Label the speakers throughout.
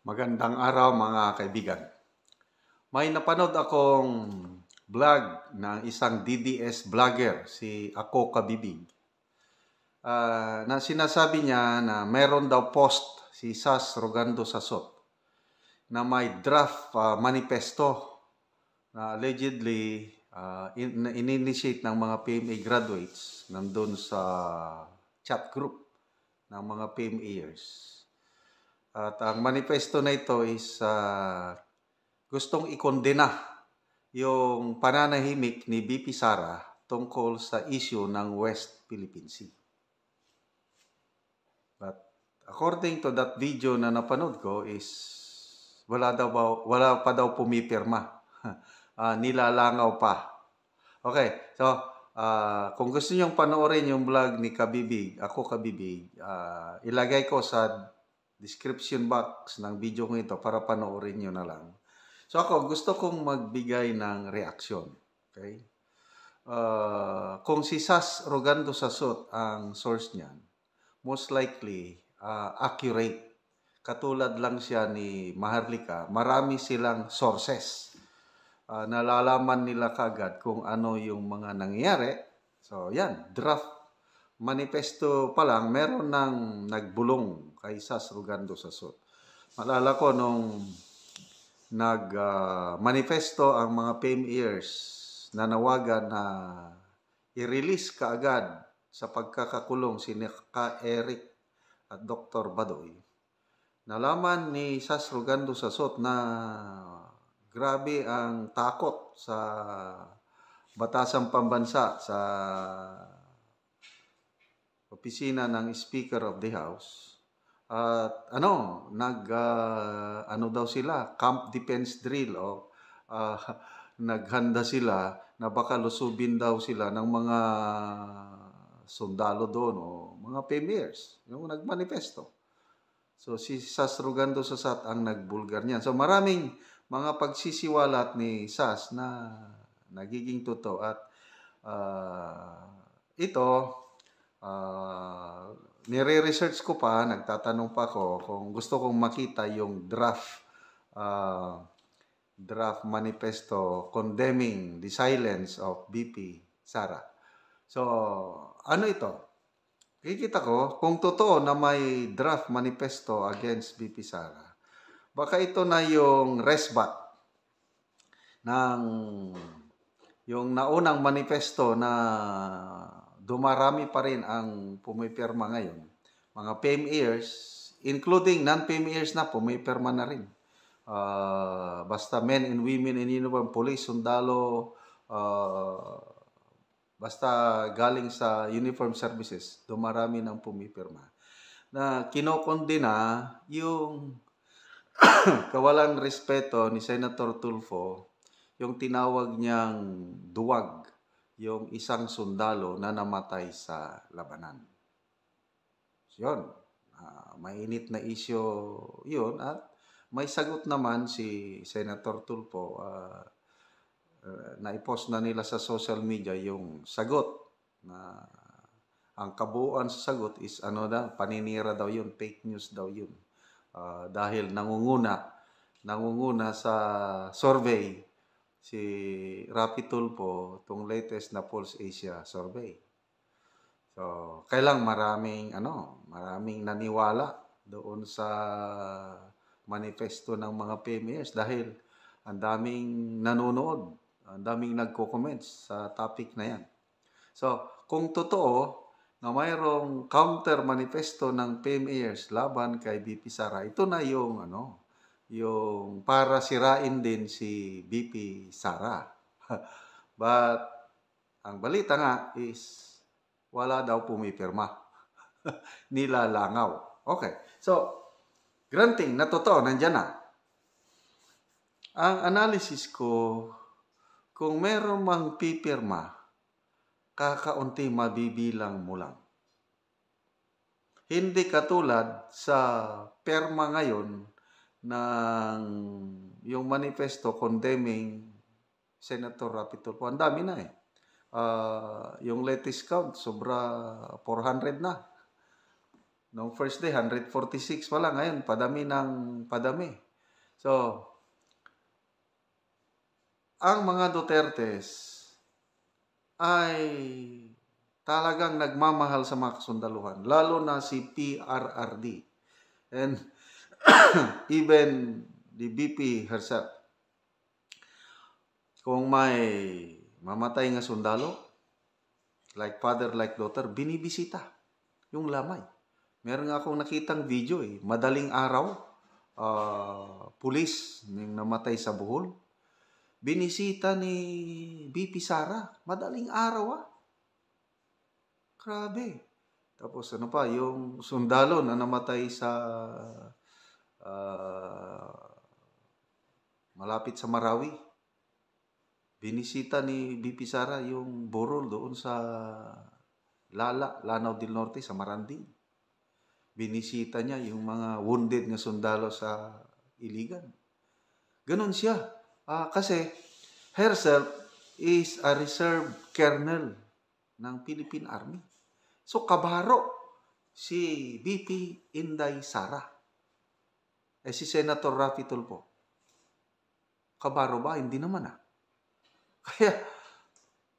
Speaker 1: Magandang araw mga kaibigan. May napanood akong vlog ng isang DDS vlogger, si Ako Kabibig. Na sinasabi niya na meron daw post si Sas Rogando Sasot na may draft manifesto na allegedly in-initiate ng mga PMA graduates nandun sa chat group ng mga PMAers. At ang manifesto na ito is gustong ikondena yung pananahimik ni BP Sara tungkol sa issue ng West Philippine Sea. But according to that video na napanood ko is wala pa daw pumipirma. Nilalangaw pa. Okay, so kung gusto niyong panoorin yung vlog ni Kabibig, Ako Kabibig, ilagay ko sa description box ng video ko ito para panoorin nyo na lang. So ako, gusto kong magbigay ng reaksyon. Okay? Kung si Sas Rogando Sasot ang source niyan, most likely accurate. Katulad lang siya ni Maharlika, marami silang sources. Nalalaman nila kagad kung ano yung mga nangyayari. So yan, draft manifesto pa lang, meron nang nagbulong kay Sas Rogando Sasot. Malala ko nung nag-manifesto ang mga PMAers na nawagan na i-release kaagad sa pagkakakulong si Ka Eric at Dr. Badoy. Nalaman ni Sas Rogando Sasot na grabe ang takot sa batasang pambansa sa opisina ng Speaker of the House. At ano daw sila, camp defense drill o naghanda sila na baka lusubin daw sila ng mga sundalo doon o mga PMAers, yung nagmanifesto. So si Sas Rogando Sasot ang nagbulgar niyan. So maraming mga pagsisiwalat ni Sas na nagiging totoo at ito nire-research ko pa, nagtatanong pa ako kung gusto kong makita yung draft manifesto condemning the silence of BP Sara. So, ano ito? Kikita ko, kung totoo na may draft manifesto against BP Sara, baka ito na yung resbat ng yung naunang manifesto na dumarami pa rin ang pumipirma ngayon. Mga PMAers, including non-PMAers na pumipirma na rin. Basta men and women in uniform, police, sundalo, basta galing sa uniform services, dumarami ng pumipirma. Na kinokondena yung kawalang respeto ni Senator Tulfo, yung tinawag niyang duwag, yung isang sundalo na namatay sa labanan. Yun, mainit na issue yun at may sagot naman si Senator Tulfo. Na-post na nila sa social media yung sagot na ang kabuuan sa sagot is paninira daw yun, fake news daw yun. Dahil nangunguna sa survey si Rapi Tulfo, itong latest na Pulse Asia survey. So, kailang maraming naniwala doon sa manifesto ng mga PMAers dahil ang daming nanonood, ang daming nagko-comments sa topic na yan. So, kung totoo na mayroong counter manifesto ng PMAers laban kay BP Sara, ito na yung yung para sirain din si BP Sara. But ang balita nga is wala daw pumipirma. Nilalangaw. Okay. So, granting na totoo, nandyan na. Ang analysis ko, kung meron mang pipirma, kakaunti mabibilang mo lang. Hindi katulad sa perma ngayon ng yung manifesto condemning Senator Rapi Tulfo. Ang dami na eh. Yung latest count, sobra 400 na. Noong first day, 146 pa lang. Ngayon, padami ng padami. So, ang mga Dutertes ay talagang nagmamahal sa mga kasundaluhan, lalo na si PRRD. And even the BP herself. Kung may mamatay nga sundalo, like father, like daughter, binibisita yung lamay. Meron nga akong nakitang video madaling araw, pulis yung namatay sa Bohol. Binisita ni BP Sara, madaling araw Grabe. Tapos ano pa, yung sundalo na namatay sa malapit sa Marawi. Binisita ni BP Sara yung burol doon sa Lanao del Norte, sa Maranding. Binisita niya yung mga wounded na sundalo sa Iligan. Ganon siya. Kasi herself is a reserve colonel ng Philippine Army. So, kabaro si BP Inday Sara. Si Senator Raffy Tulfo. Kabaro ba? Hindi naman Kaya,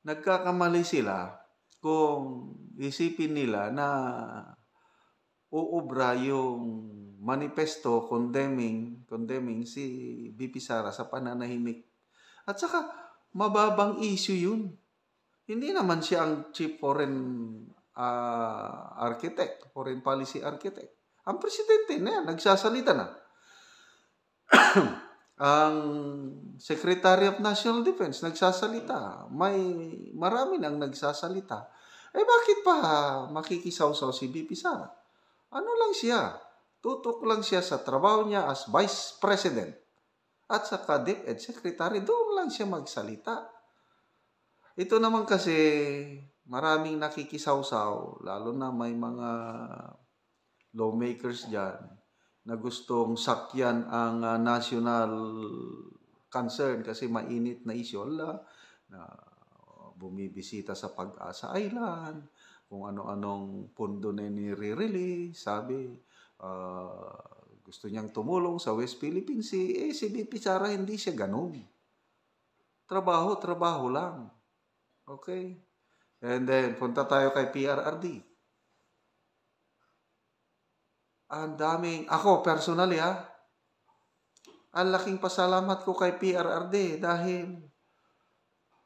Speaker 1: nagkakamali sila kung isipin nila na uubra yung manifesto condemning si BP Sara sa pananahimik. At saka, mababang issue yun. Hindi naman siya ang chief foreign architect, foreign policy architect. Ang presidente na yan, nagsasalita na. Ang Secretary of National Defense, nagsasalita. Marami nang nagsasalita. Bakit pa makikisawsaw si BP Sara? Ano lang siya? Tutok lang siya sa trabaho niya as Vice President. At saka DepEd Secretary, doon lang siya magsalita. Ito naman kasi maraming nakikisawsaw, lalo na may mga lawmakers dyan na gustong sakyan ang national concern kasi mainit na issue. Na bumibisita sa Pag-asa Island, kung ano-anong pondo na nire-release, sabi, gusto niyang tumulong sa West Philippine Sea. Si BP Sara hindi siya ganun. Trabaho lang. Okay? And then, punta tayo kay PRRD. Ang daming, ako personally ang laking pasalamat ko kay PRRD dahil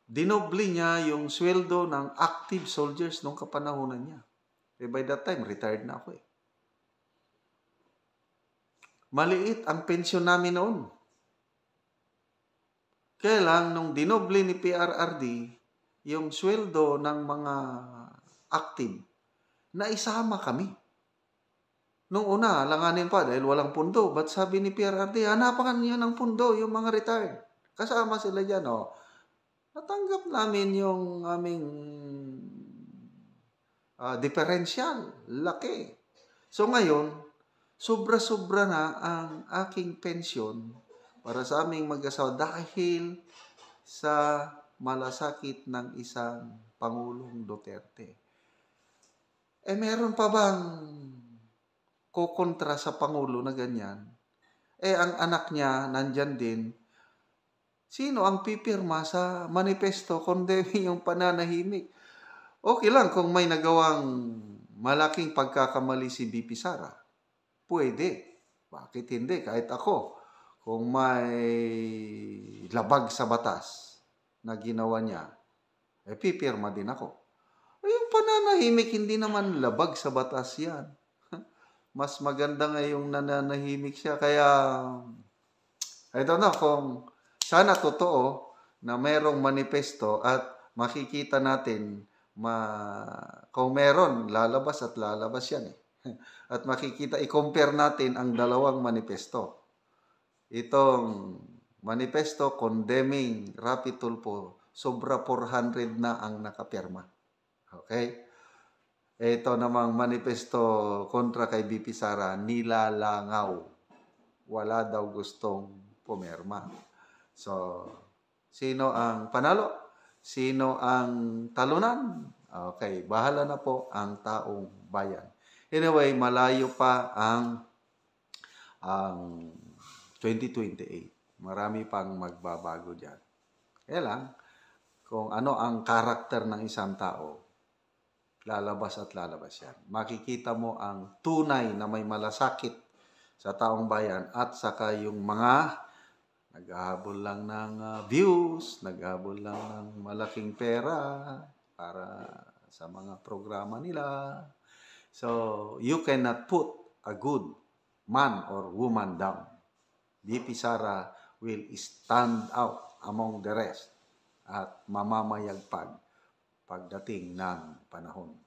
Speaker 1: dinoble niya yung sweldo ng active soldiers nung kapanahunan niya. By that time, retired na ako Maliit ang pensyon namin noon. Kaya lang, nung dinoble ni PRRD, yung sweldo ng mga active, naisama kami. Nung una, langanin pa dahil walang pundo. But sabi ni PRRD, hanapan niyo ng pundo yung mga retired. Kasama sila dyan, Natanggap namin yung aming differential. Laki. So ngayon, sobra-sobra na ang aking pensyon para sa aming mag-asawa dahil sa malasakit ng isang Pangulong Duterte. Meron pa bang kukontra sa Pangulo na ganyan? Ang anak niya nandyan din. Sino ang pipirma sa manifesto condemning yung pananahimik? Okay lang kung may nagawang malaking pagkakamali si BP Sara. Pwede. Bakit hindi? Kahit ako. Kung may labag sa batas na ginawa niya, pipirma din ako. Yung pananahimik, hindi naman labag sa batas yan. Mas maganda nga yung nananahimik siya. Kaya, I don't know kung sana totoo na merong manifesto at makikita natin kung meron, lalabas at lalabas yan At makikita, i-compare natin ang dalawang manifesto. Itong manifesto condemning Raffy Tulfo, sobra 400 na ang nakapirma. Okay? Ito namang manifesto kontra kay BP Sara, nilalangaw. Wala daw gustong pumirma. So, sino ang panalo? Sino ang talunan? Okay, bahala na po ang taong bayan. Anyway, malayo pa ang 2028. Marami pang magbabago diyan. Kaya lang, kung ano ang karakter ng isang tao, lalabas at lalabas yan. Makikita mo ang tunay na may malasakit sa taong bayan at saka yung mga naghahabol lang ng views, naghahabol lang ng malaking pera para sa mga programa nila. So, you cannot put a good man or woman down. VP Sara will stand out among the rest at mamamayagpag pagdating ng panahon.